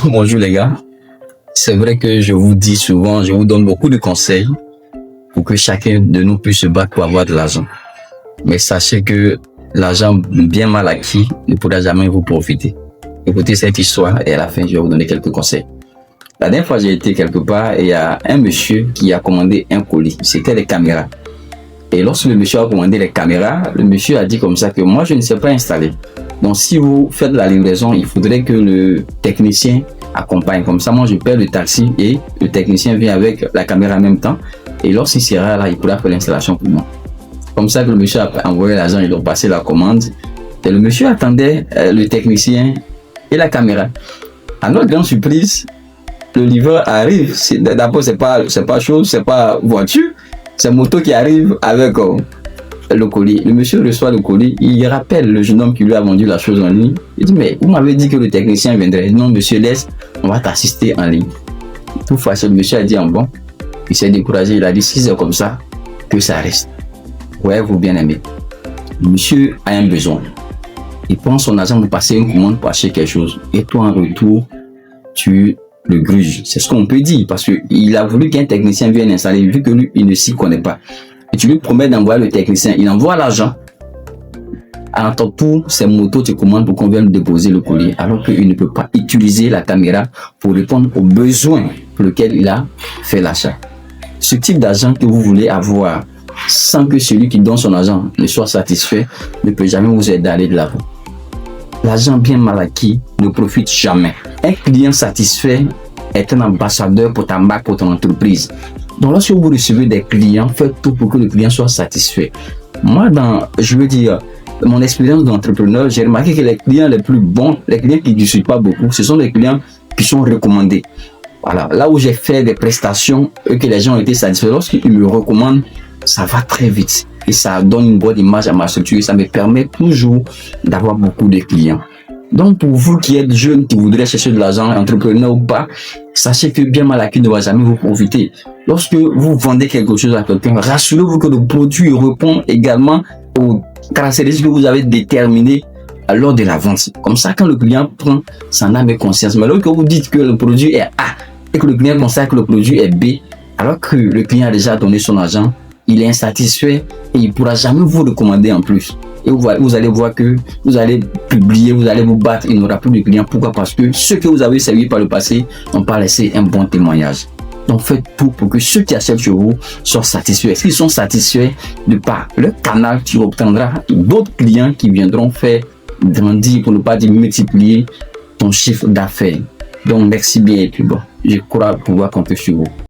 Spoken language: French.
Bonjour les gars. C'est vrai que je vous dis souvent, je vous donne beaucoup de conseils pour que chacun de nous puisse se battre pour avoir de l'argent. Mais sachez que l'argent bien mal acquis ne pourra jamais vous profiter. Écoutez cette histoire et à la fin, je vais vous donner quelques conseils. La dernière fois, j'ai été quelque part et il y a un monsieur qui a commandé un colis. C'était les caméras. Et lorsque le monsieur a commandé les caméras, le monsieur a dit comme ça que moi, je ne sais pas installer. Donc, si vous faites la livraison, il faudrait que le technicien accompagne. Comme ça, moi, je paie le taxi et le technicien vient avec la caméra en même temps. Et lorsqu'il sera là, il pourra faire l'installation pour moi. Comme ça que le monsieur a envoyé l'argent, il a passé la commande. Et le monsieur attendait le technicien et la caméra. À notre grande surprise, le livreur arrive. D'abord, c'est pas chose, c'est pas voiture, c'est moto qui arrive avec le colis. Le monsieur reçoit le colis, il rappelle le jeune homme qui lui a vendu la chose en ligne. Il dit, mais vous m'avez dit que le technicien viendrait. Non, monsieur, laisse, on va t'assister en ligne. Tout fâché, le monsieur a dit en bon. Il s'est découragé, il a dit, si c'est comme ça, que ça reste. Ouais, vous bien aimé. Le monsieur a un besoin. Il prend son argent pour passer une commande pour acheter quelque chose. Et toi, en retour, tu le gruges. C'est ce qu'on peut dire parce qu'il a voulu qu'un technicien vienne installer, vu que lui, il ne s'y connaît pas. Et tu lui promets d'envoyer le technicien. Il envoie l'argent. À ton tour, c'est moto, tu commandes pour qu'on vienne déposer le colis. Alors qu'il ne peut pas utiliser la caméra pour répondre aux besoins pour lesquels il a fait l'achat. Ce type d'argent que vous voulez avoir sans que celui qui donne son argent ne soit satisfait ne peut jamais vous aider à aller de l'avant. L'argent bien mal acquis ne profite jamais. Un client satisfait est un ambassadeur pour ta marque, pour ton entreprise. Donc lorsque vous recevez des clients, faites tout pour que le client soit satisfait. Moi, mon expérience d'entrepreneur, j'ai remarqué que les clients les plus bons, les clients qui ne suivent pas beaucoup, ce sont les clients qui sont recommandés. Voilà, là où j'ai fait des prestations et que les gens ont été satisfaits, lorsqu'ils me recommandent, ça va très vite et ça donne une bonne image à ma structure et ça me permet toujours d'avoir beaucoup de clients. Donc pour vous qui êtes jeunes, qui voudraient chercher de l'argent, entrepreneur ou pas, sachez que bien mal acquis ne va jamais vous profiter. Lorsque vous vendez quelque chose à quelqu'un, rassurez-vous que le produit répond également aux caractéristiques que vous avez déterminées lors de la vente. Comme ça, quand le client prend son âme et conscience, mais lorsque vous dites que le produit est A et que le client constate que le produit est B, alors que le client a déjà donné son argent, il est insatisfait et il ne pourra jamais vous recommander en plus. Et vous allez voir que vous allez publier, vous allez vous battre, il n'aura plus de clients. Pourquoi? Parce que ceux que vous avez servi par le passé n'ont pas laissé un bon témoignage. Donc faites tout pour que ceux qui achètent chez vous soient satisfaits. S'ils sont satisfaits de par le canal, tu obtiendras d'autres clients qui viendront faire grandir, pour ne pas dire multiplier ton chiffre d'affaires. Donc merci bien et puis bon, je crois pouvoir compter sur vous.